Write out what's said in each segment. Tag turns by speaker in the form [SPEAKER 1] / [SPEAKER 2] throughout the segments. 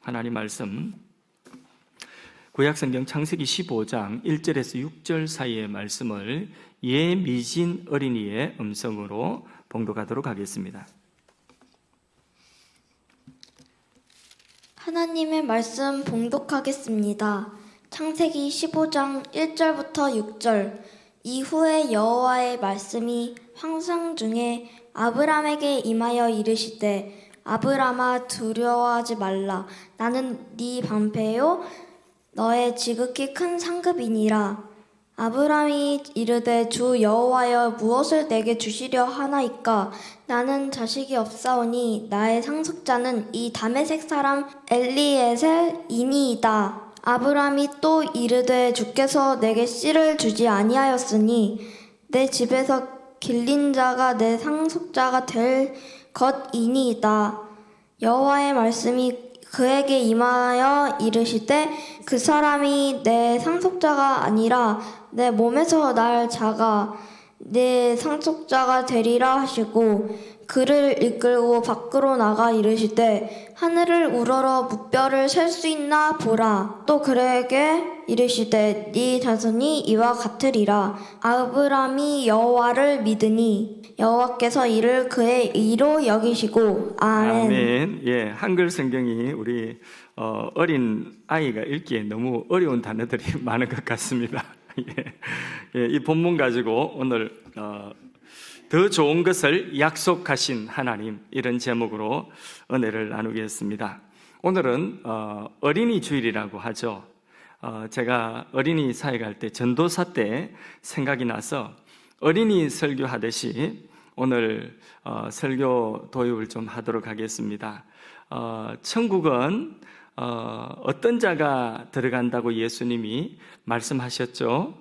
[SPEAKER 1] 하나님 말씀, 구약성경 창세기 15장 1절에서 6절 사이의 말씀을 예미진 어린이의 음성으로 봉독하도록 하겠습니다.
[SPEAKER 2] 하나님의 말씀 봉독하겠습니다. 창세기 15장 1절부터 6절. 이후에 여호와의 말씀이 환상 중에 아브람에게 임하여 이르시되, 아브람아, 두려워하지 말라. 나는 네 방패요 너의 지극히 큰 상급이니라. 아브람이 이르되, 주 여호와여, 무엇을 내게 주시려 하나이까? 나는 자식이 없사오니 나의 상속자는 이 다메섹 사람 엘리에셀이니이다. 아브람이 또 이르되, 주께서 내게 씨를 주지 아니하였으니 내 집에서 길린 자가 내 상속자가 될 것이니이다. 여호와의 말씀이 그에게 임하여 이르시되, 그 사람이 내 상속자가 아니라 내 몸에서 날 자가 내 상속자가 되리라 하시고, 그를 이끌고 밖으로 나가 이르시되, 하늘을 우러러 무뼈를 셀 수 있나 보라. 또 그에게 이르시되, 네 자손이 이와 같으리라. 아브람이 여호와를 믿으니 여호와께서 이를 그의 의로 여기시고. 아멘.
[SPEAKER 1] 아멘. 예, 한글 성경이 우리 어린 아이가 읽기에 너무 어려운 단어들이 많은 것 같습니다. 예, 이 본문 가지고 오늘 더 좋은 것을 약속하신 하나님, 이런 제목으로 은혜를 나누겠습니다. 오늘은 어린이 주일이라고 하죠. 제가 어린이 사회 갈 때, 전도사 때 생각이 나서 어린이 설교하듯이 오늘 설교 도입을 좀 하도록 하겠습니다. 천국은 어떤 자가 들어간다고 예수님이 말씀하셨죠?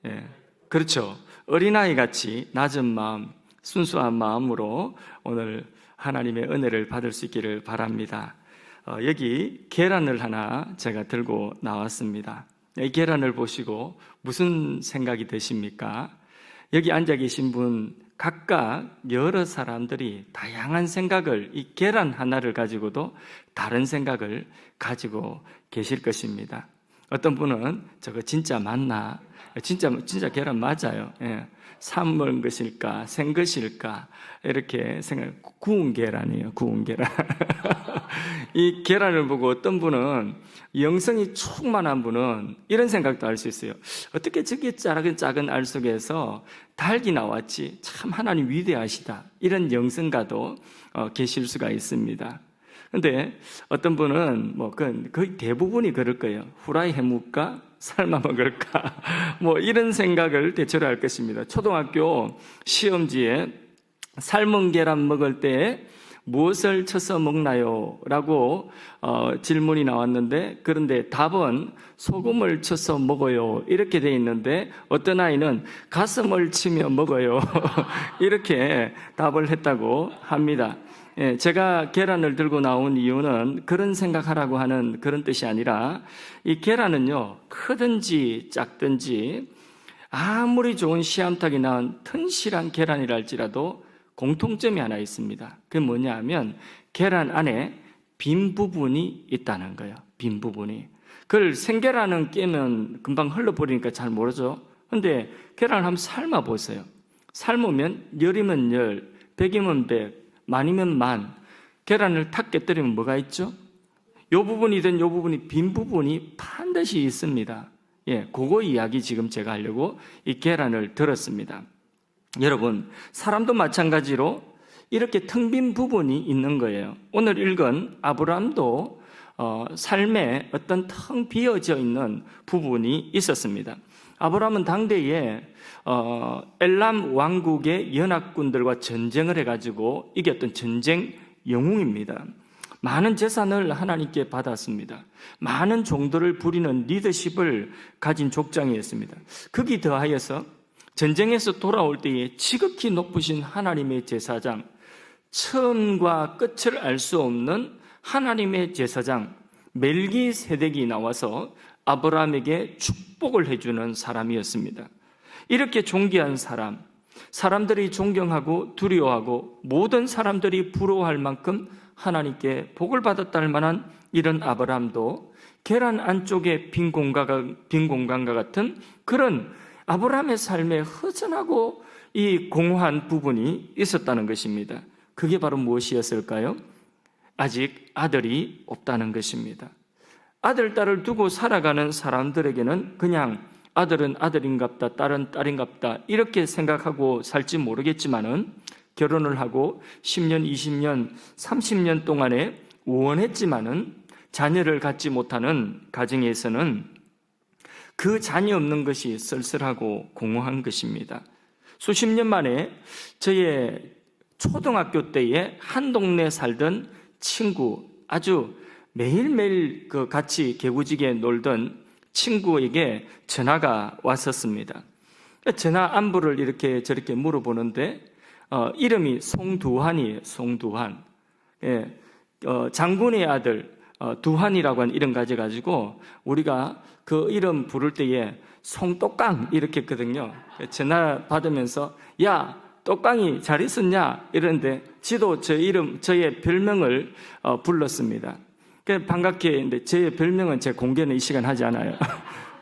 [SPEAKER 1] 예, 그렇죠. 어린아이 같이 낮은 마음, 순수한 마음으로 오늘 하나님의 은혜를 받을 수 있기를 바랍니다. 여기 계란을 하나 제가 들고 나왔습니다. 이 계란을 보시고 무슨 생각이 드십니까? 여기 앉아 계신 분 각각 여러 사람들이 다양한 생각을, 이 계란 하나를 가지고도 다른 생각을 가지고 계실 것입니다. 어떤 분은 저거 진짜 맞나? 진짜 계란 맞아요. 예. 삶은 것일까, 생 것일까, 이렇게 생각. 구운 계란이에요, 구운 계란. 이 계란을 보고 어떤 분은, 영성이 충만한 분은 이런 생각도 할 수 있어요. 어떻게 저게 작은 알 속에서 닭이 나왔지? 참 하나님 위대하시다. 이런 영성가도 계실 수가 있습니다. 근데 어떤 분은 거의 대부분이 그럴 거예요. 후라이 해먹을까? 삶아 먹을까? 이런 생각을 대체로 할 것입니다. 초등학교 시험지에 삶은 계란 먹을 때 무엇을 쳐서 먹나요? 라고 질문이 나왔는데, 그런데 답은 소금을 쳐서 먹어요, 이렇게 돼 있는데, 어떤 아이는 가슴을 치며 먹어요 이렇게 답을 했다고 합니다. 예, 제가 계란을 들고 나온 이유는 그런 생각하라고 하는 그런 뜻이 아니라, 이 계란은요, 크든지 작든지 아무리 좋은 씨암탉이 낳은 튼실한 계란이라 할지라도 공통점이 하나 있습니다. 그게 뭐냐 하면 계란 안에 빈 부분이 있다는 거예요. 빈 부분이. 그걸 생계란은 깨면 금방 흘러버리니까 잘 모르죠. 근데 계란을 한번 삶아 보세요. 삶으면 열이면 열, 백이면 백, 만이면 만. 계란을 탁 깨뜨리면 뭐가 있죠? 요 부분이든 요 부분이, 빈 부분이 반드시 있습니다. 예, 그거 이야기 지금 제가 하려고 이 계란을 들었습니다. 여러분, 사람도 마찬가지로 이렇게 텅 빈 부분이 있는 거예요. 오늘 읽은 아브람도 삶에 어떤 텅 비어져 있는 부분이 있었습니다. 아브람은 당대에 엘람 왕국의 연합군들과 전쟁을 해가지고 이겼던 전쟁 영웅입니다. 많은 재산을 하나님께 받았습니다. 많은 종들을 부리는 리더십을 가진 족장이었습니다. 거기 더하여서 전쟁에서 돌아올 때에 지극히 높으신 하나님의 제사장, 처음과 끝을 알 수 없는 하나님의 제사장 멜기세덱이 나와서 아브라함에게 축복을 해주는 사람이었습니다. 이렇게 존귀한 사람, 사람들이 존경하고 두려워하고 모든 사람들이 부러워할 만큼 하나님께 복을 받았다 할 만한 이런 아브라함도 계란 안쪽에 빈 공간과 같은 그런 아브라함의 삶에 허전하고 이 공허한 부분이 있었다는 것입니다. 그게 바로 무엇이었을까요? 아직 아들이 없다는 것입니다. 아들, 딸을 두고 살아가는 사람들에게는 그냥 아들은 아들인갑다, 딸은 딸인갑다 이렇게 생각하고 살지 모르겠지만은 결혼을 하고 10년, 20년, 30년 동안에 원했지만은 자녀를 갖지 못하는 가정에서는 그 자녀 없는 것이 쓸쓸하고 공허한 것입니다. 수십 년 만에 저의 초등학교 때에 한 동네 살던 친구, 아주 매일매일 같이 개구지게 놀던 친구에게 전화가 왔었습니다. 전화 안부를 이렇게 저렇게 물어보는데 이름이 송두환이에요. 송두환. 예, 장군의 아들 두환이라고 하는 이름 가져가지고 우리가 그 이름 부를 때에 송똑강 이렇게 했거든요. 전화 받으면서 야 똑강이 잘 있었냐 이러는데 지도 저의 별명을 불렀습니다. 반갑게 했는데 제 별명은 제 공개는 이 시간 하지 않아요.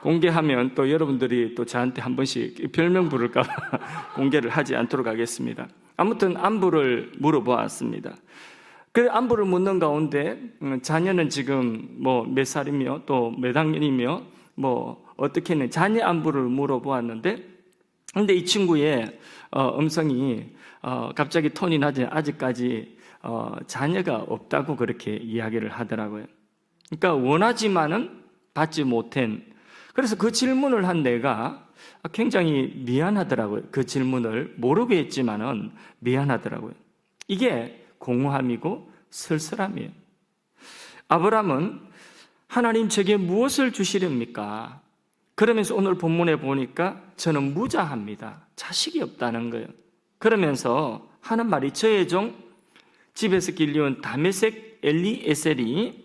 [SPEAKER 1] 공개하면 또 여러분들이 또 저한테 한 번씩 별명 부를까 공개를 하지 않도록 하겠습니다. 아무튼 안부를 물어보았습니다. 그 안부를 묻는 가운데 자녀는 지금 뭐 몇 살이며 또 몇 학년이며 뭐 어떻게 했는지 자녀 안부를 물어보았는데 근데 이 친구의 음성이 갑자기 톤이 낮아 아직까지 자녀가 없다고 그렇게 이야기를 하더라고요. 그러니까 원하지만은 받지 못한. 그래서 그 질문을 한 내가 굉장히 미안하더라고요. 그 질문을 모르게 했지만은 미안하더라고요. 이게 공허함이고 쓸쓸함이에요. 아브라함은 하나님 제게 무엇을 주시렵니까? 그러면서 오늘 본문에 보니까 저는 무자합니다. 자식이 없다는 거예요. 그러면서 하는 말이 저의 종 집에서 길리온 다메섹 엘리에셀이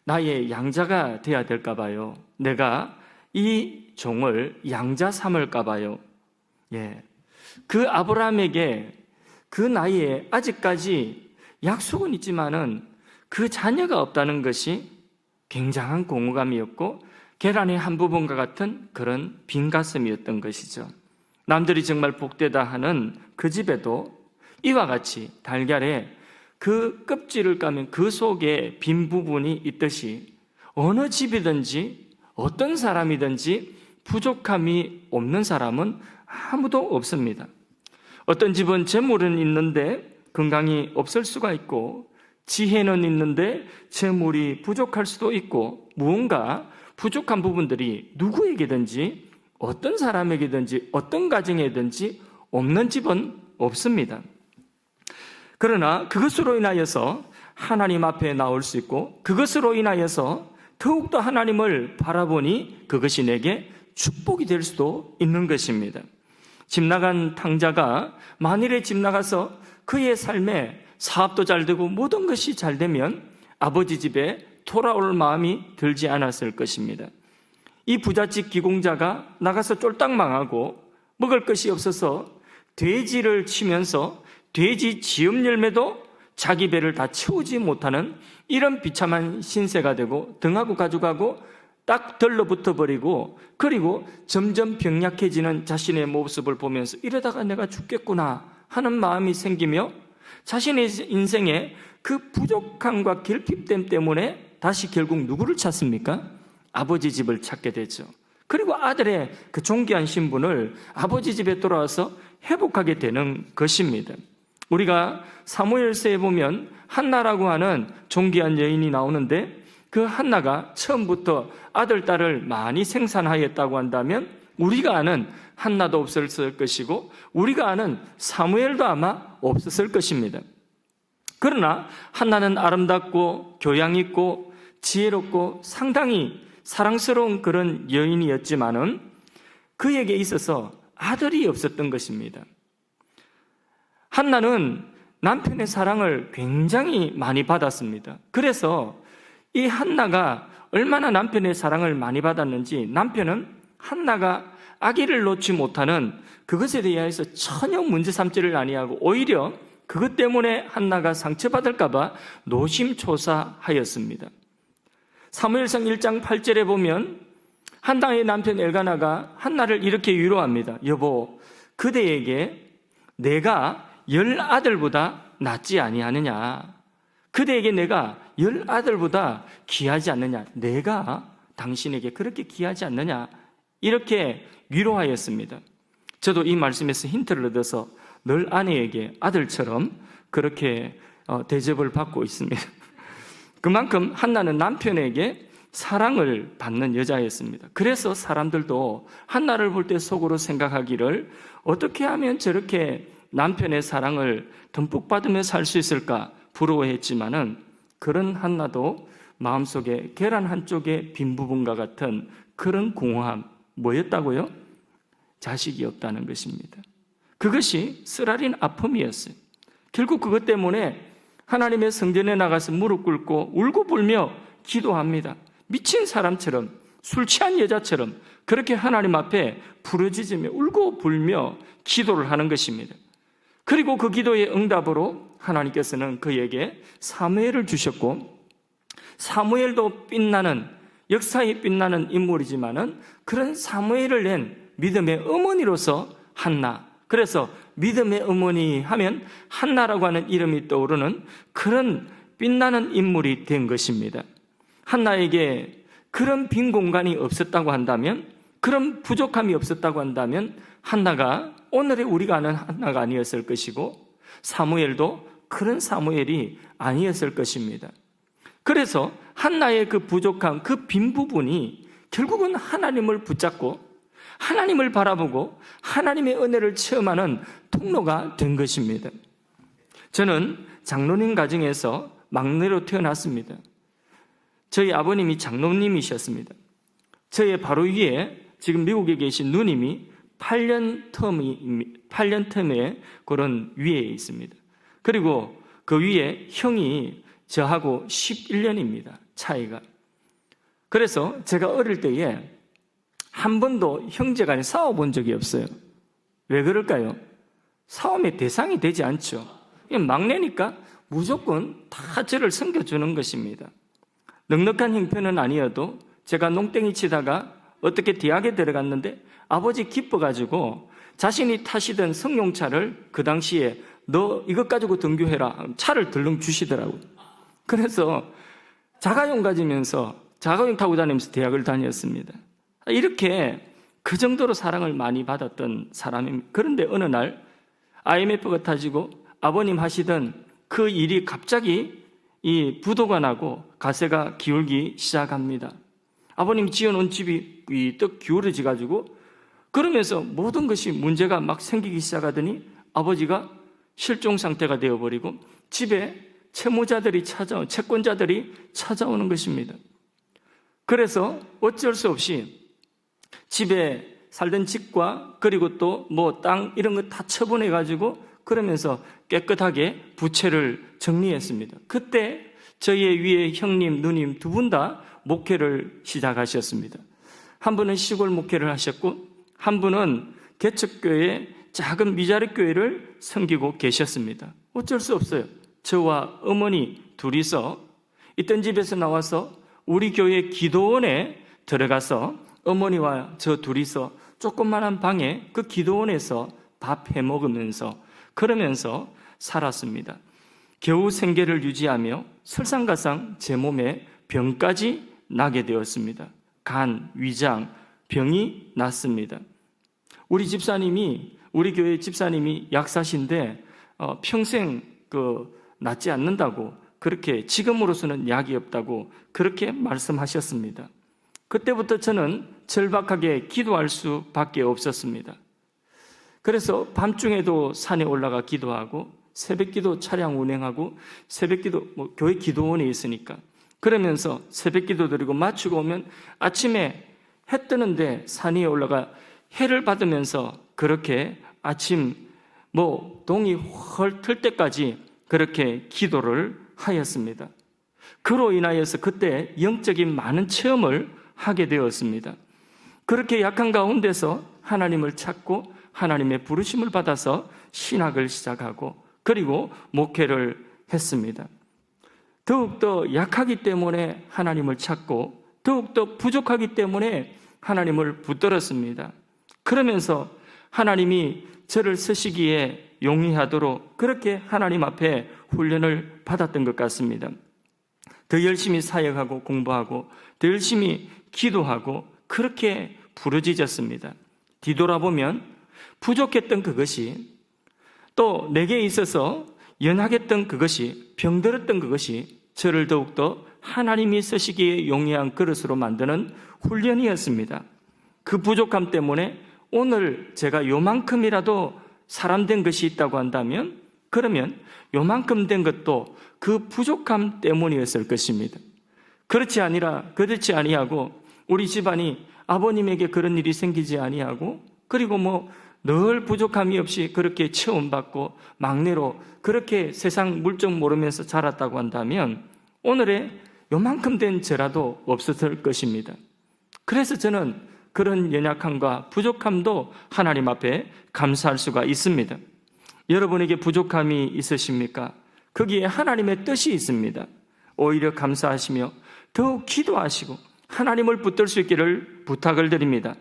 [SPEAKER 1] 나의 양자가 되어야 될까 봐요. 내가 이 종을 양자 삼을까 봐요. 예. 그 아브라함에게 그 나이에 아직까지 약속은 있지만은 그 자녀가 없다는 것이 굉장한 공허감이었고 계란의 한 부분과 같은 그런 빈 가슴이었던 것이죠. 남들이 정말 복되다 하는 그 집에도 이와 같이 달걀에 그 껍질을 까면 그 속에 빈 부분이 있듯이 어느 집이든지 어떤 사람이든지 부족함이 없는 사람은 아무도 없습니다. 어떤 집은 재물은 있는데 건강이 없을 수가 있고 지혜는 있는데 재물이 부족할 수도 있고 무언가 부족한 부분들이 누구에게든지 어떤 사람에게든지 어떤 가정에든지 없는 집은 없습니다. 그러나 그것으로 인하여서 하나님 앞에 나올 수 있고 그것으로 인하여서 더욱더 하나님을 바라보니 그것이 내게 축복이 될 수도 있는 것입니다. 집 나간 탕자가 만일에 집 나가서 그의 삶에 사업도 잘 되고 모든 것이 잘 되면 아버지 집에 돌아올 마음이 들지 않았을 것입니다. 이 부잣집 기공자가 나가서 쫄딱 망하고 먹을 것이 없어서 돼지를 치면서 돼지 지읍 열매도 자기 배를 다 채우지 못하는 이런 비참한 신세가 되고 등하고 가져가고 딱 들러붙어 버리고 그리고 점점 병약해지는 자신의 모습을 보면서 이러다가 내가 죽겠구나 하는 마음이 생기며 자신의 인생에 그 부족함과 결핍됨 때문에 다시 결국 누구를 찾습니까? 아버지 집을 찾게 되죠. 그리고 아들의 그 존귀한 신분을 아버지 집에 돌아와서 회복하게 되는 것입니다. 우리가 사무엘서에 보면 한나라고 하는 존귀한 여인이 나오는데 그 한나가 처음부터 아들, 딸을 많이 생산하였다고 한다면 우리가 아는 한나도 없었을 것이고 우리가 아는 사무엘도 아마 없었을 것입니다. 그러나 한나는 아름답고 교양 있고 지혜롭고 상당히 사랑스러운 그런 여인이었지만은 그에게 있어서 아들이 없었던 것입니다. 한나는 남편의 사랑을 굉장히 많이 받았습니다. 그래서 이 한나가 얼마나 남편의 사랑을 많이 받았는지 남편은 한나가 아기를 놓지 못하는 그것에 대해서 전혀 문제 삼지를 아니하고 오히려 그것 때문에 한나가 상처받을까 봐 노심초사하였습니다. 사무엘상 1장 8절에 보면 한나의 남편 엘가나가 한나를 이렇게 위로합니다. 여보, 그대에게 내가 10아들보다 낫지 아니하느냐. 그대에게 내가 10아들보다 귀하지 않느냐. 내가 당신에게 그렇게 귀하지 않느냐. 이렇게 위로하였습니다. 저도 이 말씀에서 힌트를 얻어서 늘 아내에게 아들처럼 그렇게 대접을 받고 있습니다. 그만큼 한나는 남편에게 사랑을 받는 여자였습니다. 그래서 사람들도 한나를 볼 때 속으로 생각하기를 어떻게 하면 저렇게 남편의 사랑을 듬뿍 받으며 살 수 있을까 부러워했지만은 그런 한나도 마음속에 계란 한쪽에 빈 부분과 같은 그런 공허함, 뭐였다고요? 자식이 없다는 것입니다. 그것이 쓰라린 아픔이었어요. 결국 그것 때문에 하나님의 성전에 나가서 무릎 꿇고 울고 불며 기도합니다. 미친 사람처럼, 술 취한 여자처럼 그렇게 하나님 앞에 부르짖으며 울고 불며 기도를 하는 것입니다. 그리고 그 기도의 응답으로 하나님께서는 그에게 사무엘을 주셨고, 사무엘도 빛나는, 역사에 빛나는 인물이지만은 그런 사무엘을 낸 믿음의 어머니로서 한나, 그래서 믿음의 어머니 하면 한나라고 하는 이름이 떠오르는 그런 빛나는 인물이 된 것입니다. 한나에게 그런 빈 공간이 없었다고 한다면, 그런 부족함이 없었다고 한다면 한나가 오늘의 우리가 아는 한나가 아니었을 것이고, 사무엘도 그런 사무엘이 아니었을 것입니다. 그래서 한나의 그 부족함, 그 빈 부분이 결국은 하나님을 붙잡고 하나님을 바라보고 하나님의 은혜를 체험하는 통로가 된 것입니다. 저는 장로님 가정에서 막내로 태어났습니다. 저희 아버님이 장로님이셨습니다. 저의 바로 위에 지금 미국에 계신 누님이 8년 텀의 그런 위에 있습니다. 그리고 그 위에 형이 저하고 11년입니다. 차이가. 그래서 제가 어릴 때에 한 번도 형제간에 싸워본 적이 없어요. 왜 그럴까요? 싸움의 대상이 되지 않죠. 막내니까 무조건 다 저를 섬겨주는 것입니다. 넉넉한 형편은 아니어도 제가 농땡이 치다가 어떻게 대학에 들어갔는데 아버지 기뻐가지고 자신이 타시던 승용차를 그 당시에 너 이것 가지고 등교해라 차를 들렁 주시더라고요. 그래서 자가용 가지면서 자가용 타고 다니면서 대학을 다녔습니다. 이렇게 그 정도로 사랑을 많이 받았던 사람입니다. 그런데 어느 날 IMF가 터지고 아버님 하시던 그 일이 갑자기 이 부도가 나고 가세가 기울기 시작합니다. 아버님 지어놓은 집이 삐떡 기울어져 가지고 그러면서 모든 것이 문제가 막 생기기 시작하더니 아버지가 실종 상태가 되어버리고 집에 채권자들이 찾아오는 것입니다. 그래서 어쩔 수 없이 집에 살던 집과 그리고 또 뭐 땅 이런 거 다 처분해 가지고 그러면서 깨끗하게 부채를 정리했습니다. 그때 저희의 위에 형님, 누님 두 분 다 목회를 시작하셨습니다. 한 분은 시골 목회를 하셨고 한 분은 개척교회 작은 미자립 교회를 섬기고 계셨습니다. 어쩔 수 없어요. 저와 어머니 둘이서 있던 집에서 나와서 우리 교회 기도원에 들어가서 어머니와 저 둘이서 조그만한 방에 그 기도원에서 밥 해먹으면서 그러면서 살았습니다. 겨우 생계를 유지하며 설상가상 제 몸에 병까지 나게 되었습니다. 간, 위장, 병이 났습니다. 우리 교회 집사님이 약사신데 평생 낫지 않는다고 그렇게 지금으로서는 약이 없다고 그렇게 말씀하셨습니다. 그때부터 저는 절박하게 기도할 수밖에 없었습니다. 그래서 밤중에도 산에 올라가 기도하고 새벽기도 차량 운행하고 새벽기도 교회 기도원에 있으니까 그러면서 새벽기도 드리고 마치고 오면 아침에 해 뜨는데 산 위에 올라가 해를 받으면서 그렇게 아침 동이 헐 틀 때까지 그렇게 기도를 하였습니다. 그로 인하여서 그때 영적인 많은 체험을 하게 되었습니다. 그렇게 약한 가운데서 하나님을 찾고 하나님의 부르심을 받아서 신학을 시작하고 그리고 목회를 했습니다. 더욱더 약하기 때문에 하나님을 찾고 더욱더 부족하기 때문에 하나님을 붙들었습니다. 그러면서 하나님이 저를 쓰시기에 용이하도록 그렇게 하나님 앞에 훈련을 받았던 것 같습니다. 더 열심히 사역하고 공부하고 더 열심히 기도하고 그렇게 부르짖었습니다. 뒤돌아보면 부족했던 그것이 또 내게 있어서 연약했던 그것이 병들었던 그것이 저를 더욱더 하나님이 쓰시기에 용이한 그릇으로 만드는 훈련이었습니다. 그 부족함 때문에 오늘 제가 요만큼이라도 사람 된 것이 있다고 한다면 그러면 요만큼 된 것도 그 부족함 때문이었을 것입니다. 그렇지 아니하고 우리 집안이 아버님에게 그런 일이 생기지 아니하고 그리고 늘 부족함이 없이 그렇게 체험받고 막내로 그렇게 세상 물정 모르면서 자랐다고 한다면 오늘의 요만큼 된 저라도 없었을 것입니다. 그래서 저는 그런 연약함과 부족함도 하나님 앞에 감사할 수가 있습니다. 여러분에게 부족함이 있으십니까? 거기에 하나님의 뜻이 있습니다. 오히려 감사하시며 더욱 기도하시고 하나님을 붙들 수 있기를 부탁을 드립니다.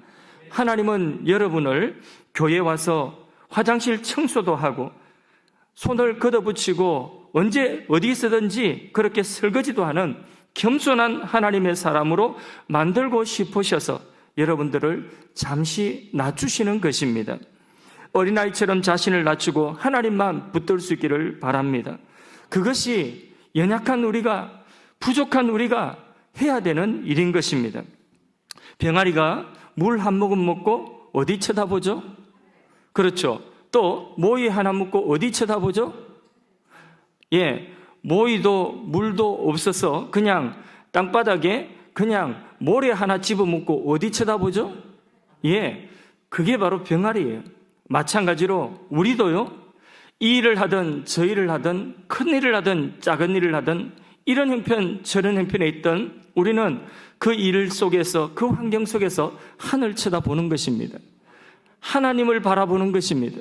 [SPEAKER 1] 하나님은 여러분을 교회에 와서 화장실 청소도 하고 손을 걷어붙이고 언제 어디서든지 그렇게 설거지도 하는 겸손한 하나님의 사람으로 만들고 싶으셔서 여러분들을 잠시 낮추시는 것입니다. 어린아이처럼 자신을 낮추고 하나님만 붙들 수 있기를 바랍니다. 그것이 연약한 우리가 부족한 우리가 해야 되는 일인 것입니다. 병아리가 물 한 모금 먹고 어디 쳐다보죠? 그렇죠. 또 모이 하나 먹고 어디 쳐다보죠? 모이도 물도 없어서 그냥 땅바닥에 그냥 모래 하나 집어먹고 어디 쳐다보죠? 그게 바로 병아리예요. 마찬가지로 우리도요, 이 일을 하든 저 일을 하든 큰 일을 하든 작은 일을 하든 이런 형편 저런 형편에 있던 우리는 그 일 속에서 그 환경 속에서 하늘 쳐다보는 것입니다. 하나님을 바라보는 것입니다.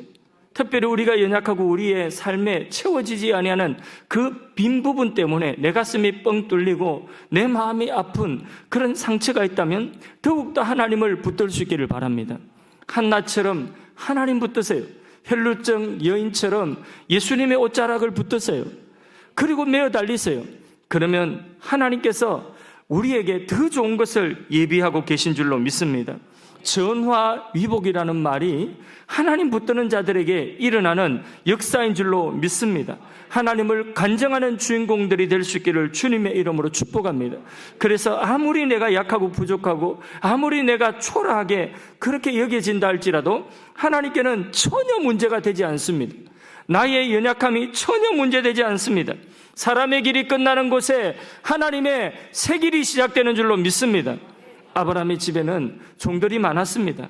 [SPEAKER 1] 특별히 우리가 연약하고 우리의 삶에 채워지지 아니하는 그 빈 부분 때문에 내 가슴이 뻥 뚫리고 내 마음이 아픈 그런 상처가 있다면 더욱더 하나님을 붙들 수 있기를 바랍니다. 한나처럼 하나님 붙드세요. 혈루증 여인처럼 예수님의 옷자락을 붙드세요. 그리고 메어 달리세요. 그러면 하나님께서 우리에게 더 좋은 것을 예비하고 계신 줄로 믿습니다. 전화위복이라는 말이 하나님 붙드는 자들에게 일어나는 역사인 줄로 믿습니다. 하나님을 간증하는 주인공들이 될 수 있기를 주님의 이름으로 축복합니다. 그래서 아무리 내가 약하고 부족하고 아무리 내가 초라하게 그렇게 여겨진다 할지라도 하나님께는 전혀 문제가 되지 않습니다. 나의 연약함이 전혀 문제되지 않습니다. 사람의 길이 끝나는 곳에 하나님의 새 길이 시작되는 줄로 믿습니다. 아브라함의 집에는 종들이 많았습니다.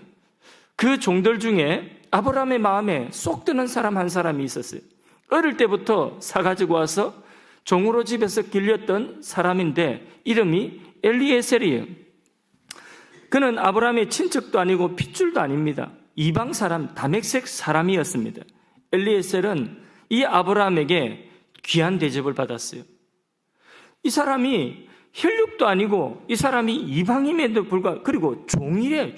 [SPEAKER 1] 그 종들 중에 아브라함의 마음에 쏙 드는 사람 한 사람이 있었어요. 어릴 때부터 사가지고 와서 종으로 집에서 길렸던 사람인데 이름이 엘리에셀이에요. 그는 아브라함의 친척도 아니고 핏줄도 아닙니다. 이방 사람, 다메섹 사람이었습니다. 엘리에셀은 이 아브라함에게 귀한 대접을 받았어요. 이 사람이 혈육도 아니고 이 사람이 이방임에도 불구하고 그리고 종이래요.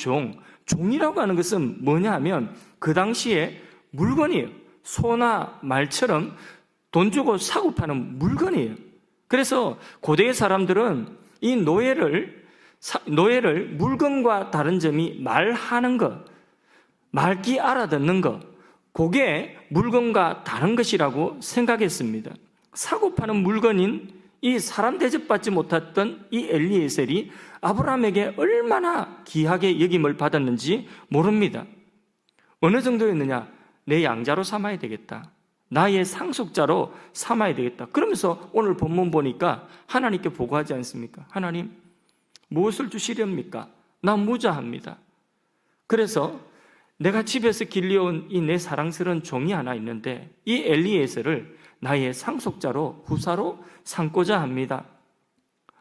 [SPEAKER 1] 종이라고 하는 것은 뭐냐 하면 그 당시에 물건이에요. 소나 말처럼 돈 주고 사고 파는 물건이에요. 그래서 고대의 사람들은 이 노예를 물건과 다른 점이 말하는 것, 말귀 알아듣는 것, 그게 물건과 다른 것이라고 생각했습니다. 사고 파는 물건인 이 사람 대접받지 못했던 이 엘리에셀이 아브라함에게 얼마나 귀하게 여김을 받았는지 모릅니다. 어느 정도였느냐? 내 양자로 삼아야 되겠다. 나의 상속자로 삼아야 되겠다. 그러면서 오늘 본문 보니까 하나님께 보고하지 않습니까? 하나님, 무엇을 주시렵니까? 나 무자합니다. 그래서 내가 집에서 길려온 이 내 사랑스러운 종이 하나 있는데 이 엘리에셀을 나의 상속자로 후사로 삼고자 합니다.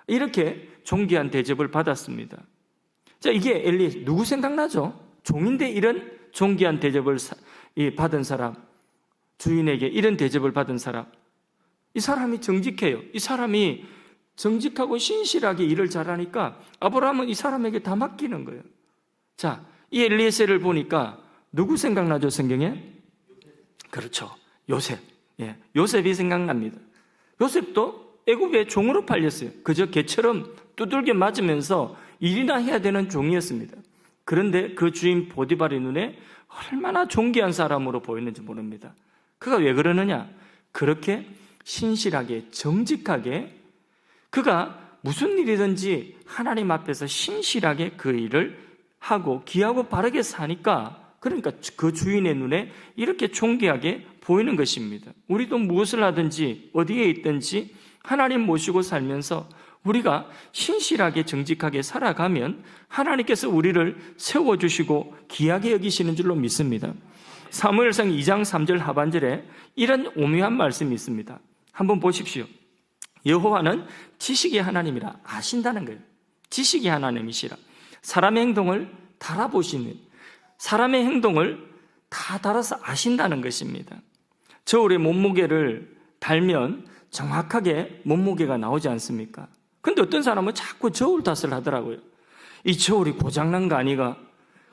[SPEAKER 1] 이렇게 존귀한 대접을 받았습니다. 자, 이게 엘리에셀 누구 생각나죠? 종인데 이런 존귀한 대접을 받은 사람, 주인에게 이런 대접을 받은 사람, 이 사람이 정직해요. 이 사람이 정직하고 신실하게 일을 잘하니까 아브라함은 이 사람에게 다 맡기는 거예요. 자, 이 엘리에셀을 보니까 누구 생각나죠, 성경에? 그렇죠. 요셉. 예, 요셉이 생각납니다. 요셉도 애굽의 종으로 팔렸어요. 그저 개처럼 두들겨 맞으면서 일이나 해야 되는 종이었습니다. 그런데 그 주인 보디발의 눈에 얼마나 존귀한 사람으로 보이는지 모릅니다. 그가 왜 그러느냐? 그렇게 신실하게 정직하게 그가 무슨 일이든지 하나님 앞에서 신실하게 그 일을 하고 귀하고 바르게 사니까, 그러니까 그 주인의 눈에 이렇게 존귀하게 보이는 것입니다. 우리도 무엇을 하든지 어디에 있든지 하나님 모시고 살면서 우리가 신실하게 정직하게 살아가면 하나님께서 우리를 세워주시고 귀하게 여기시는 줄로 믿습니다. 사무엘상 2장 3절 하반절에 이런 오묘한 말씀이 있습니다. 한번 보십시오. 여호와는 지식의 하나님이라 아신다는 거예요. 지식의 하나님이시라. 사람의 행동을 달아보시는, 사람의 행동을 다 달아서 아신다는 것입니다. 저울에 몸무게를 달면 정확하게 몸무게가 나오지 않습니까? 근데 어떤 사람은 자꾸 저울 탓을 하더라고요. 이 저울이 고장난 거 아니가?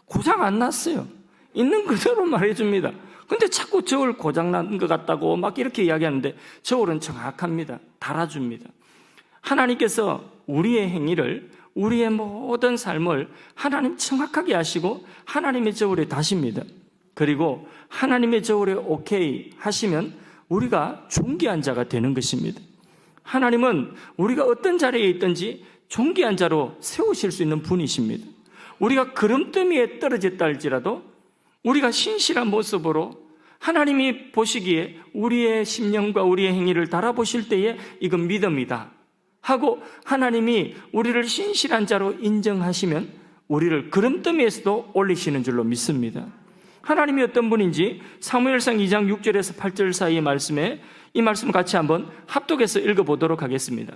[SPEAKER 1] 고장 안 났어요. 있는 그대로 말해줍니다. 근데 자꾸 저울 고장난 것 같다고 막 이렇게 이야기하는데 저울은 정확합니다. 달아줍니다. 하나님께서 우리의 행위를, 우리의 모든 삶을 하나님 정확하게 아시고 하나님의 저울에 다십니다. 그리고 하나님의 저울에 오케이 하시면 우리가 존귀한 자가 되는 것입니다. 하나님은 우리가 어떤 자리에 있든지 존귀한 자로 세우실 수 있는 분이십니다. 우리가 구름더미에 떨어졌다 할지라도 우리가 신실한 모습으로 하나님이 보시기에 우리의 심령과 우리의 행위를 달아보실 때에 이건 믿음이다 하고 하나님이 우리를 신실한 자로 인정하시면 우리를 구름더미에서도 올리시는 줄로 믿습니다. 하나님이 어떤 분인지 사무엘상 2장 6절에서 8절 사이의 말씀에 이 말씀 같이 한번 합독해서 읽어보도록 하겠습니다.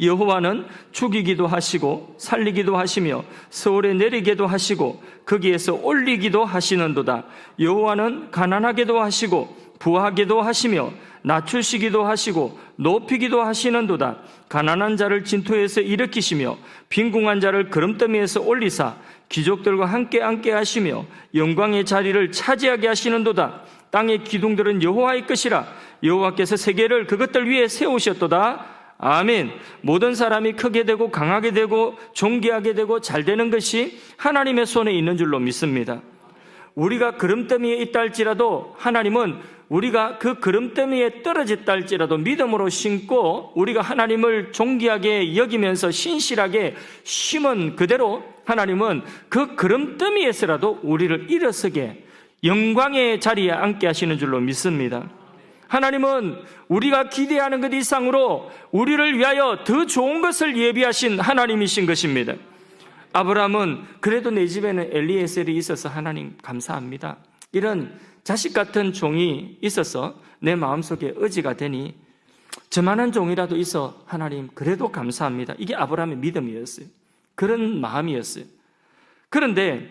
[SPEAKER 1] 여호와는 죽이기도 하시고 살리기도 하시며 서울에 내리게도 하시고 거기에서 올리기도 하시는도다. 여호와는 가난하게도 하시고 부하게도 하시며 낮추시기도 하시고 높이기도 하시는도다. 가난한 자를 진토에서 일으키시며 빈궁한 자를 구름더미에서 올리사 귀족들과 함께 앉게 하시며 영광의 자리를 차지하게 하시는도다. 땅의 기둥들은 여호와의 것이라. 여호와께서 세계를 그것들 위에 세우셨도다. 아멘. 모든 사람이 크게 되고 강하게 되고 존귀하게 되고 잘 되는 것이 하나님의 손에 있는 줄로 믿습니다. 우리가 구름더미에 있다 할지라도 하나님은 우리가 그 구름더미에 떨어졌다 할지라도 믿음으로 신고 우리가 하나님을 존귀하게 여기면서 신실하게 심은 그대로 하나님은 그 구름더미에서라도 우리를 일어서게 영광의 자리에 앉게 하시는 줄로 믿습니다. 하나님은 우리가 기대하는 것 이상으로 우리를 위하여 더 좋은 것을 예비하신 하나님이신 것입니다. 아브라함은 그래도 내 집에는 엘리에셀이 있어서 하나님 감사합니다. 이런 자식 같은 종이 있어서 내 마음속에 의지가 되니 저만한 종이라도 있어 하나님 그래도 감사합니다. 이게 아브라함의 믿음이었어요. 그런 마음이었어요. 그런데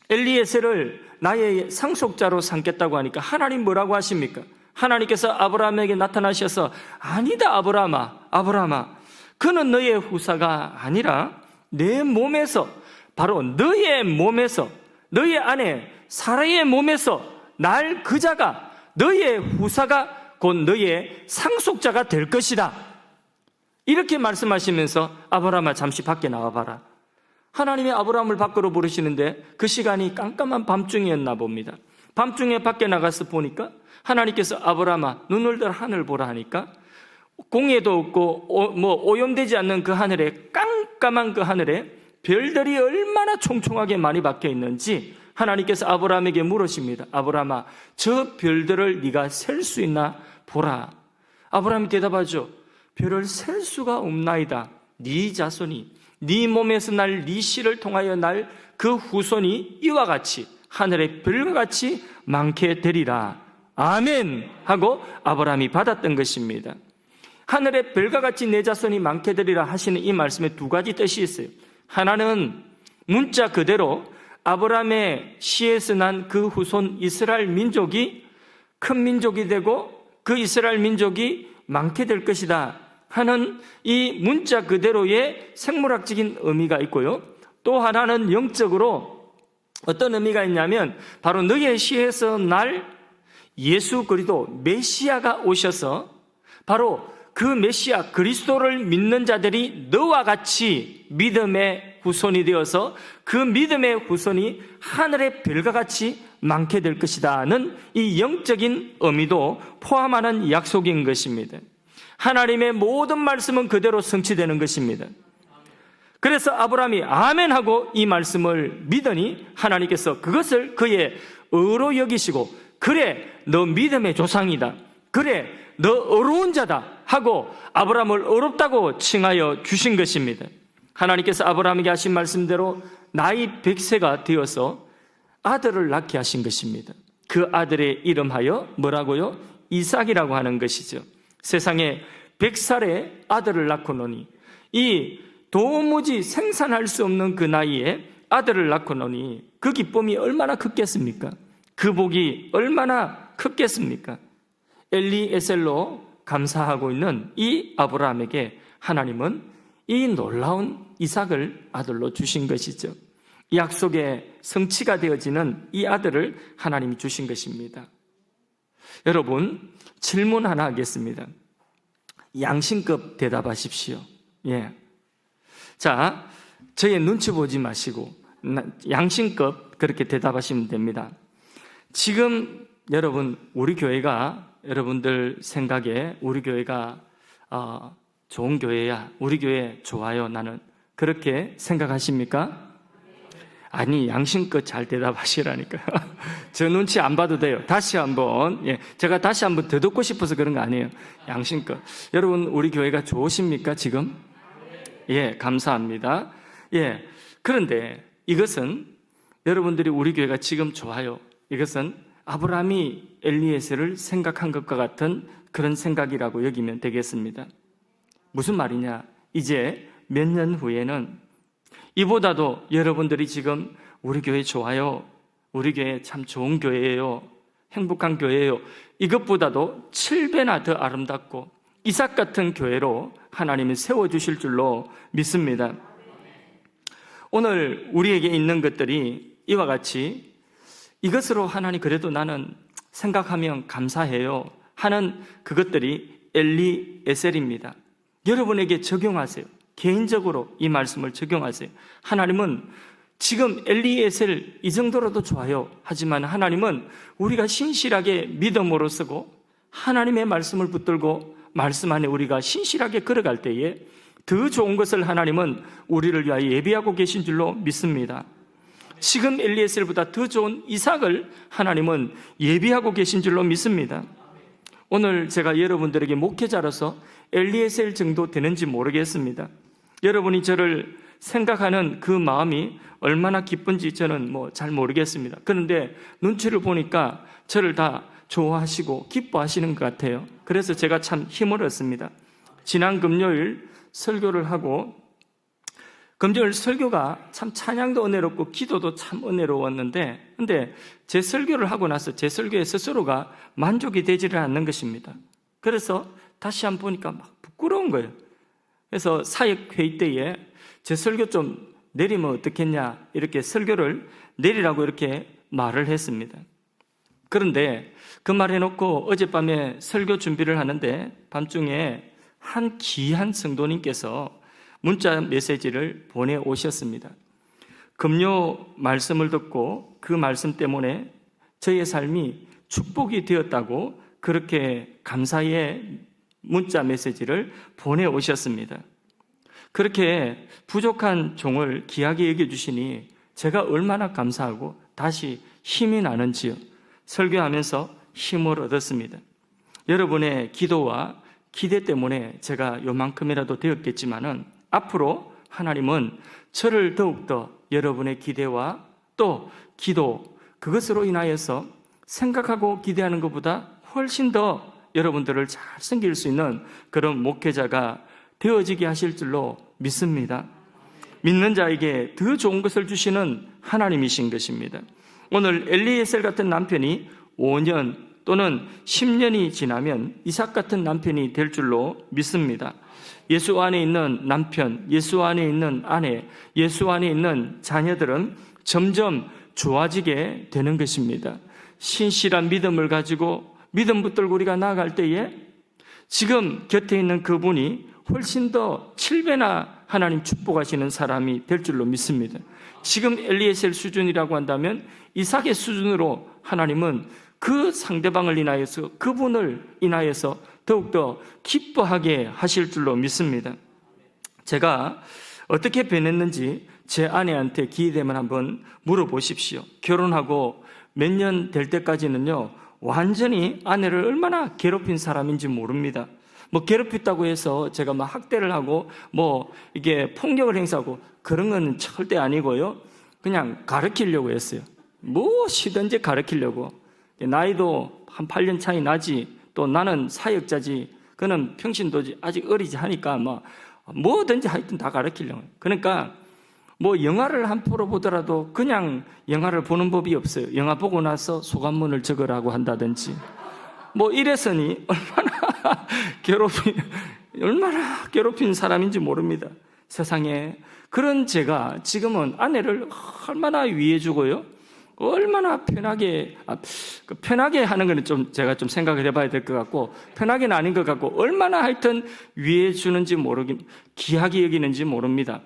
[SPEAKER 1] 엘리에셀을 나의 상속자로 삼겠다고 하니까 하나님 뭐라고 하십니까? 하나님께서 아브라함에게 나타나셔서 아니다 아브라함아 그는 너의 후사가 아니라 내 몸에서 바로 너의 몸에서 너의 아내 사라의 몸에서 날 그자가 너의 후사가 곧 너의 상속자가 될 것이다. 이렇게 말씀하시면서 아브라함아 잠시 밖에 나와봐라. 하나님이 아브라함을 밖으로 부르시는데 그 시간이 깜깜한 밤중이었나 봅니다. 밤중에 밖에 나가서 보니까 하나님께서 아브라함아 눈을 들어 하늘 보라 하니까 공해도 없고 오염되지 않는 그 하늘에 깜깜한 그 하늘에 별들이 얼마나 총총하게 많이 박혀 있는지 하나님께서 아브라함에게 물으십니다. 아브라함아 저 별들을 네가 셀 수 있나 보라. 아브라함이 대답하죠. 별을 셀 수가 없나이다. 네 자손이 네 몸에서 날 네 씨를 통하여 날 그 후손이 이와 같이 하늘의 별과 같이 많게 되리라. 아멘 하고 아브라함이 받았던 것입니다. 하늘의 별과 같이 내 자손이 많게 되리라 하시는 이 말씀에 두 가지 뜻이 있어요. 하나는 문자 그대로 아브라함의 씨에서 난 그 후손 이스라엘 민족이 큰 민족이 되고 그 이스라엘 민족이 많게 될 것이다 하는 이 문자 그대로의 생물학적인 의미가 있고요. 또 하나는 영적으로 어떤 의미가 있냐면 바로 너의 시에서 날 예수 그리스도 메시아가 오셔서 바로 그 메시아 그리스도를 믿는 자들이 너와 같이 믿음의 후손이 되어서 그 믿음의 후손이 하늘의 별과 같이 많게 될 것이다는 이 영적인 의미도 포함하는 약속인 것입니다. 하나님의 모든 말씀은 그대로 성취되는 것입니다. 그래서 아브라함이 아멘하고 이 말씀을 믿으니 하나님께서 그것을 그의 의로 여기시고 그래 너 믿음의 조상이다, 그래 너 의로운 자다 하고 아브라함을 의롭다고 칭하여 주신 것입니다. 하나님께서 아브라함에게 하신 말씀대로 나이 100세가 되어서 아들을 낳게 하신 것입니다. 그 아들의 이름하여 뭐라고요? 이삭이라고 하는 것이죠. 세상에 100살에 아들을 낳고 노니 이 도무지 생산할 수 없는 그 나이에 아들을 낳고 노니 그 기쁨이 얼마나 크겠습니까? 그 복이 얼마나 크겠습니까? 엘리에셀로 감사하고 있는 이 아브라함에게 하나님은 이 놀라운 이삭을 아들로 주신 것이죠. 약속의 성취가 되어지는 이 아들을 하나님이 주신 것입니다. 여러분, 질문 하나 하겠습니다. 양심껏 대답하십시오. 예. 자, 저의 눈치 보지 마시고 양심껏 그렇게 대답하시면 됩니다. 지금 여러분, 우리 교회가 여러분들 생각에 우리 교회가 좋은 교회야, 우리 교회 좋아요, 나는 그렇게 생각하십니까? 아니, 양심껏 잘 대답하시라니까요. 저 눈치 안 봐도 돼요. 다시 한번, 제가 다시 한번 더 듣고 싶어서 그런 거 아니에요. 양심껏. 여러분, 우리 교회가 좋으십니까, 지금? 예, 감사합니다. 예, 그런데 이것은 여러분들이 우리 교회가 지금 좋아요, 이것은 아브라함이 엘리에셀을 생각한 것과 같은 그런 생각이라고 여기면 되겠습니다. 무슨 말이냐? 이제 몇 년 후에는 이보다도 여러분들이 지금 우리 교회 좋아요, 우리 교회 참 좋은 교회예요, 행복한 교회예요, 이것보다도 7배나 더 아름답고 이삭 같은 교회로 하나님이 세워주실 줄로 믿습니다. 오늘 우리에게 있는 것들이 이와 같이 이것으로 하나님 그래도 나는 생각하면 감사해요 하는 그것들이 엘리에셀입니다. 여러분에게 적용하세요. 개인적으로 이 말씀을 적용하세요. 하나님은 지금 엘리에셀 이 정도로도 좋아요, 하지만 하나님은 우리가 신실하게 믿음으로 쓰고 하나님의 말씀을 붙들고 말씀 안에 우리가 신실하게 걸어갈 때에 더 좋은 것을 하나님은 우리를 위하여 예비하고 계신 줄로 믿습니다. 지금 엘리에셀보다 더 좋은 이삭을 하나님은 예비하고 계신 줄로 믿습니다. 오늘 제가 여러분들에게 목회자로서 엘리에셀 정도 되는지 모르겠습니다. 여러분이 저를 생각하는 그 마음이 얼마나 기쁜지 저는 잘 모르겠습니다. 그런데 눈치를 보니까 저를 다 좋아하시고 기뻐하시는 것 같아요. 그래서 제가 참 힘을 얻습니다. 지난 금요일 설교를 하고, 금요일 설교가 참 찬양도 은혜롭고 기도도 참 은혜로웠는데, 근데 제 설교를 하고 나서 제 설교에 스스로가 만족이 되지를 않는 것입니다. 그래서 다시 한번 보니까 막 부끄러운 거예요. 그래서 사역회의 때에 제 설교 좀 내리면 어떻겠냐, 이렇게 설교를 내리라고 이렇게 말을 했습니다. 그런데 그 말 해놓고 어젯밤에 설교 준비를 하는데 밤중에 한 귀한 성도님께서 문자 메시지를 보내오셨습니다. 금요 말씀을 듣고 그 말씀 때문에 저의 삶이 축복이 되었다고 그렇게 감사의 문자 메시지를 보내오셨습니다. 그렇게 부족한 종을 귀하게 여겨주시니 제가 얼마나 감사하고 다시 힘이 나는지요. 설교하면서 힘을 얻었습니다. 여러분의 기도와 기대 때문에 제가 요만큼이라도 되었겠지만은 앞으로 하나님은 저를 더욱더 여러분의 기대와 또 기도, 그것으로 인하여서 생각하고 기대하는 것보다 훨씬 더 여러분들을 잘 섬길 수 있는 그런 목회자가 되어지게 하실 줄로 믿습니다. 믿는 자에게 더 좋은 것을 주시는 하나님이신 것입니다. 오늘 엘리에셀 같은 남편이 5년 또는 10년이 지나면 이삭 같은 남편이 될 줄로 믿습니다. 예수 안에 있는 남편, 예수 안에 있는 아내, 예수 안에 있는 자녀들은 점점 좋아지게 되는 것입니다. 신실한 믿음을 가지고 믿음 붙들고 우리가 나아갈 때에 지금 곁에 있는 그분이 훨씬 더 7배나 하나님 축복하시는 사람이 될 줄로 믿습니다. 지금 엘리에셀 수준이라고 한다면 이삭의 수준으로 하나님은 그 상대방을 인하여서, 그분을 인하여서 더욱더 기뻐하게 하실 줄로 믿습니다. 제가 어떻게 변했는지 제 아내한테 기회되면 한번 물어보십시오. 결혼하고 몇 년 될 때까지는요, 완전히 아내를 얼마나 괴롭힌 사람인지 모릅니다. 뭐 괴롭혔다고 해서 제가 막 학대를 하고 뭐 이게 폭력을 행사하고 그런 건 절대 아니고요. 그냥 가르치려고 했어요. 무엇이든지 가르치려고. 나이도 한 8년 차이 나지, 또 나는 사역자지, 그는 평신도지, 아직 어리지 하니까 뭐든지 하여튼 다 가르치려고. 그러니까 뭐 영화를 한 프로 보더라도 그냥 영화를 보는 법이 없어요. 영화 보고 나서 소감문을 적으라고 한다든지 뭐 이래서니 얼마나 괴롭힌 사람인지 모릅니다. 세상에. 그런 제가 지금은 아내를 얼마나 위해주고요, 얼마나 편하게 하는 거는 좀 제가 좀 생각을 해봐야 될 것 같고, 편하게는 아닌 것 같고, 얼마나 하여튼 위해주는지 귀하게 여기는지 모릅니다.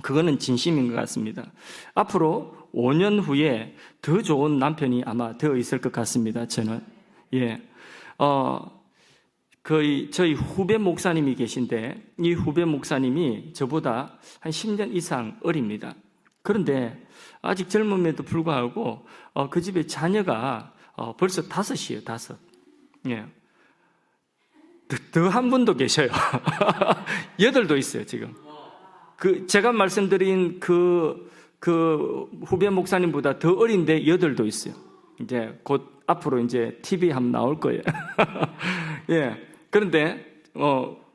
[SPEAKER 1] 그거는 진심인 것 같습니다. 앞으로 5년 후에 더 좋은 남편이 아마 되어 있을 것 같습니다. 저는. 저희 후배 목사님이 계신데, 이 후배 목사님이 저보다 한 10년 이상 어립니다. 그런데 아직 젊음에도 불구하고 그 집에 자녀가 벌써 5이에요. 5. 예. 더 한 분도 계셔요. 8도 있어요, 지금. 제가 말씀드린 그 후배 목사님보다 더 어린데 8도 있어요. 이제 곧 앞으로 이제 TV 한번 나올 거예요. 예. 그런데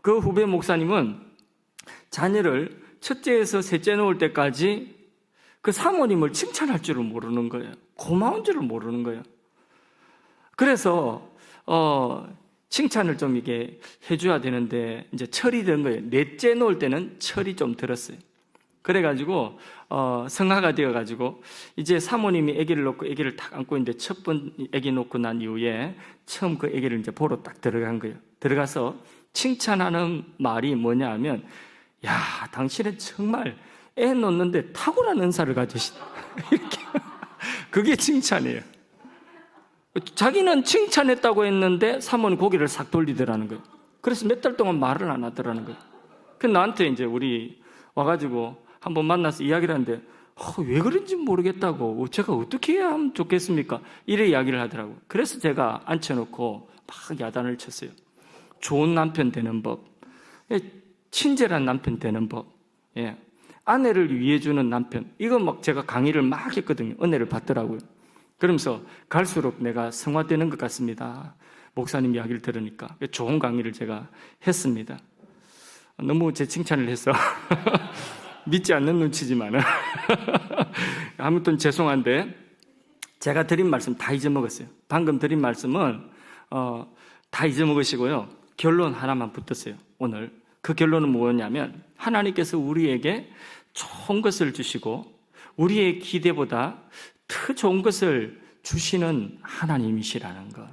[SPEAKER 1] 그 후배 목사님은 자녀를 첫째에서 셋째 놓을 때까지 그 사모님을 칭찬할 줄을 모르는 거예요. 고마운 줄을 모르는 거예요. 그래서 칭찬을 좀 이게 해줘야 되는데 이제 철이 든 거예요. 넷째 놓을 때는 철이 좀 들었어요. 그래가지고 성화가 되어가지고 이제 사모님이 아기를 놓고 아기를 탁 안고 있는데 첫 번 아기 놓고 난 이후에 처음 그 아기를 이제 보러 딱 들어간 거예요. 들어가서 칭찬하는 말이 뭐냐 하면, 야, 당신은 정말 애 놓는데 탁월한 은사를 가지시다. 이렇게. 그게 칭찬이에요. 자기는 칭찬했다고 했는데 사모는 고개를 싹 돌리더라는 거예요. 그래서 몇 달 동안 말을 안 하더라는 거예요. 그래서 나한테 이제 우리 와가지고 한번 만나서 이야기를 하는데 왜 그런지 모르겠다고, 제가 어떻게 해야 하면 좋겠습니까? 이래 이야기를 하더라고요. 그래서 제가 앉혀놓고 막 야단을 쳤어요. 좋은 남편 되는 법, 친절한 남편 되는 법, 아내를 위해주는 남편, 이거 막 제가 강의를 막 했거든요. 은혜를 받더라고요. 그러면서 갈수록 내가 성화되는 것 같습니다. 목사님 이야기를 들으니까 좋은 강의를 제가 했습니다. 너무 제 칭찬을 해서 믿지 않는 눈치지만은 아무튼 죄송한데 제가 드린 말씀 다 잊어먹었어요. 방금 드린 말씀은 다 잊어먹으시고요. 결론 하나만 붙었어요. 오늘 그 결론은 뭐냐면, 하나님께서 우리에게 좋은 것을 주시고 우리의 기대보다 더 좋은 것을 주시는 하나님이시라는 것.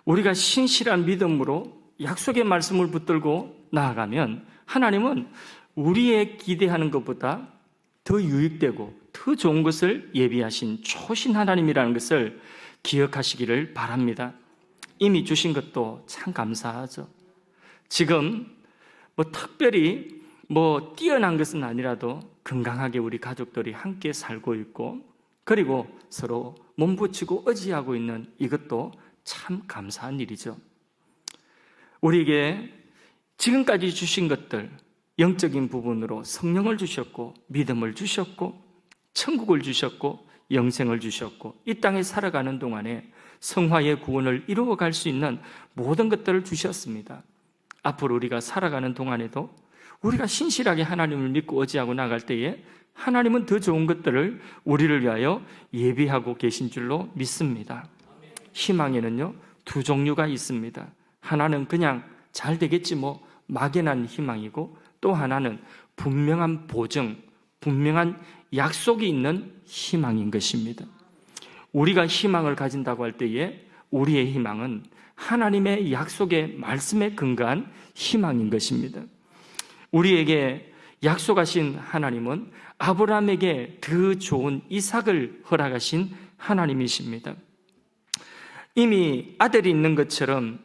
[SPEAKER 1] 우리가 신실한 믿음으로 약속의 말씀을 붙들고 나아가면 하나님은 우리의 기대하는 것보다 더 유익되고 더 좋은 것을 예비하신 좋으신 하나님이라는 것을 기억하시기를 바랍니다. 이미 주신 것도 참 감사하죠. 지금 특별히 뛰어난 것은 아니라도 건강하게 우리 가족들이 함께 살고 있고, 그리고 서로 몸붙이고 의지하고 있는 이것도 참 감사한 일이죠. 우리에게 지금까지 주신 것들, 영적인 부분으로 성령을 주셨고 믿음을 주셨고 천국을 주셨고 영생을 주셨고 이 땅에 살아가는 동안에 성화의 구원을 이루어갈 수 있는 모든 것들을 주셨습니다. 앞으로 우리가 살아가는 동안에도 우리가 신실하게 하나님을 믿고 의지하고 나갈 때에 하나님은 더 좋은 것들을 우리를 위하여 예비하고 계신 줄로 믿습니다. 희망에는요, 두 종류가 있습니다. 하나는 그냥 잘 되겠지 뭐 막연한 희망이고, 또 하나는 분명한 보증, 분명한 약속이 있는 희망인 것입니다. 우리가 희망을 가진다고 할 때에 우리의 희망은 하나님의 약속의 말씀에 근거한 희망인 것입니다. 우리에게 약속하신 하나님은 아브라함에게 더 좋은 이삭을 허락하신 하나님이십니다. 이미 아들이 있는 것처럼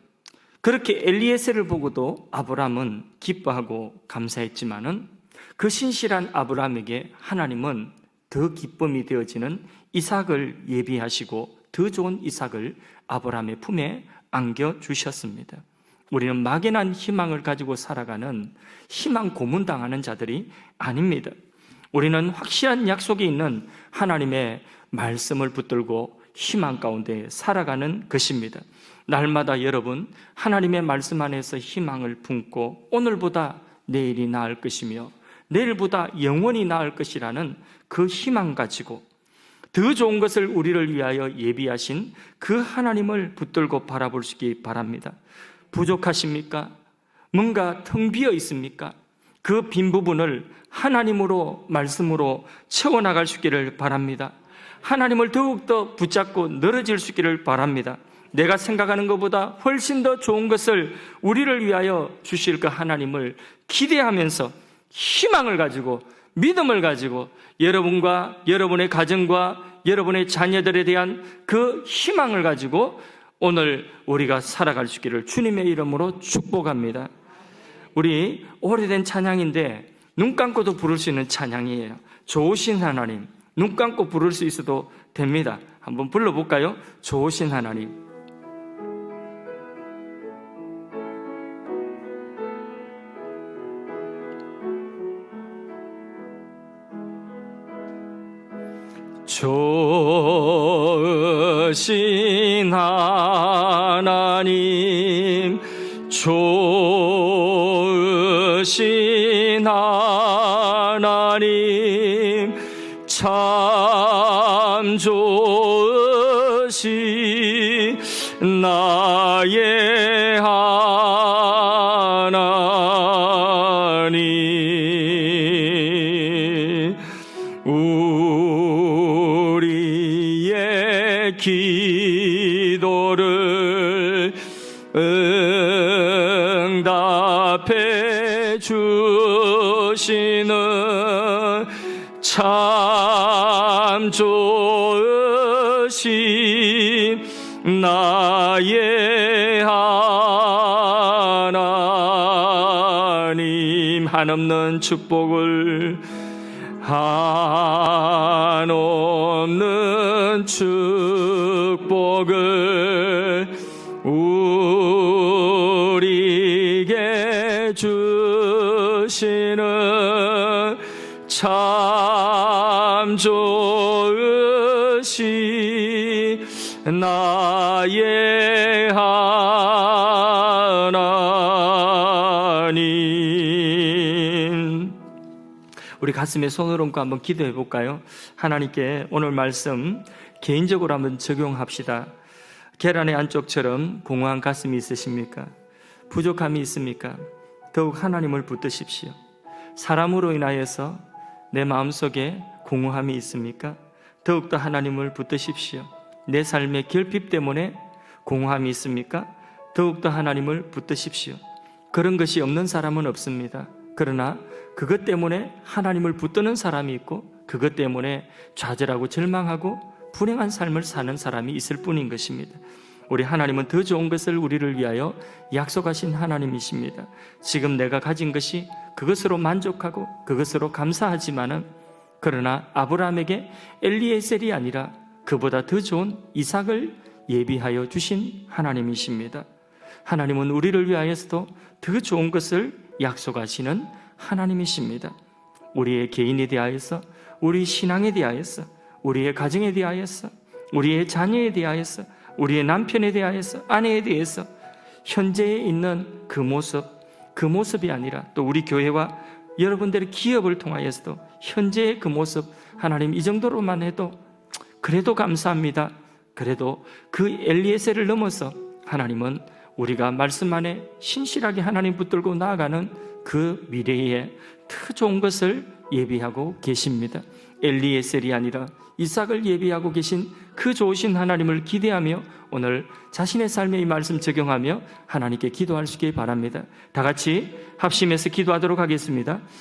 [SPEAKER 1] 그렇게 엘리에셀을 보고도 아브라함은 기뻐하고 감사했지만은 그 신실한 아브라함에게 하나님은 더 기쁨이 되어지는 이삭을 예비하시고 더 좋은 이삭을 아브라함의 품에 안겨주셨습니다. 우리는 막연한 희망을 가지고 살아가는 희망 고문당하는 자들이 아닙니다. 우리는 확실한 약속이 있는 하나님의 말씀을 붙들고 희망 가운데 살아가는 것입니다. 날마다 여러분 하나님의 말씀 안에서 희망을 품고 오늘보다 내일이 나을 것이며 내일보다 영원히 나을 것이라는 그 희망 가지고 더 좋은 것을 우리를 위하여 예비하신 그 하나님을 붙들고 바라볼 수 있기 바랍니다. 부족하십니까? 뭔가 텅 비어 있습니까? 그 빈 부분을 하나님으로 말씀으로 채워나갈 수 있기를 바랍니다. 하나님을 더욱더 붙잡고 늘어질 수 있기를 바랍니다. 내가 생각하는 것보다 훨씬 더 좋은 것을 우리를 위하여 주실 그 하나님을 기대하면서 희망을 가지고 믿음을 가지고 여러분과 여러분의 가정과 여러분의 자녀들에 대한 그 희망을 가지고 오늘 우리가 살아갈 수 있기를 주님의 이름으로 축복합니다. 우리 오래된 찬양인데 눈 감고도 부를 수 있는 찬양이에요. 좋으신 하나님, 눈 감고 부를 수 있어도 됩니다. 한번 불러볼까요? 좋으신 하나님. 좋으신 하나님, 좋으신 하나님, 참 좋으신 나의 하나님, 우리의 기도를 응답해 주시는 참 좋으신 나의 하나님, 한없는 축복을 한없는 축복을 우리에게 주시는 참 좋으신 나의 하나님. 우리 가슴에 손을 얹고 한번 기도해 볼까요? 하나님께 오늘 말씀 개인적으로 한번 적용합시다. 계란의 안쪽처럼 공허한 가슴이 있으십니까? 부족함이 있습니까? 더욱 하나님을 붙드십시오. 사람으로 인하여서 내 마음속에 공허함이 있습니까? 더욱더 하나님을 붙드십시오. 내 삶의 결핍 때문에 공허함이 있습니까? 더욱더 하나님을 붙드십시오. 그런 것이 없는 사람은 없습니다. 그러나 그것 때문에 하나님을 붙드는 사람이 있고 그것 때문에 좌절하고 절망하고 불행한 삶을 사는 사람이 있을 뿐인 것입니다. 우리 하나님은 더 좋은 것을 우리를 위하여 약속하신 하나님이십니다. 지금 내가 가진 것이 그것으로 만족하고 그것으로 감사하지만은 그러나 아브라함에게 엘리에셀이 아니라 그보다 더 좋은 이삭을 예비하여 주신 하나님이십니다. 하나님은 우리를 위하여서도 더 좋은 것을 약속하시는 하나님이십니다. 우리의 개인에 대하여서, 우리 신앙에 대하여서, 우리의 가정에 대하여서, 우리의 자녀에 대하여서, 우리의 남편에 대하여서, 아내에 대해서 현재에 있는 그 모습이 아니라 또 우리 교회와 여러분들의 기업을 통하여서도 현재의 그 모습, 하나님 이 정도로만 해도 그래도 감사합니다. 그래도 그 엘리에셀을 넘어서 하나님은 우리가 말씀 안에 신실하게 하나님 붙들고 나아가는 그 미래에 더 좋은 것을 예비하고 계십니다. 엘리에셀이 아니라 이삭을 예비하고 계신 그 좋으신 하나님을 기대하며 오늘 자신의 삶에 이 말씀 적용하며 하나님께 기도하시기 바랍니다. 다 같이 합심해서 기도하도록 하겠습니다.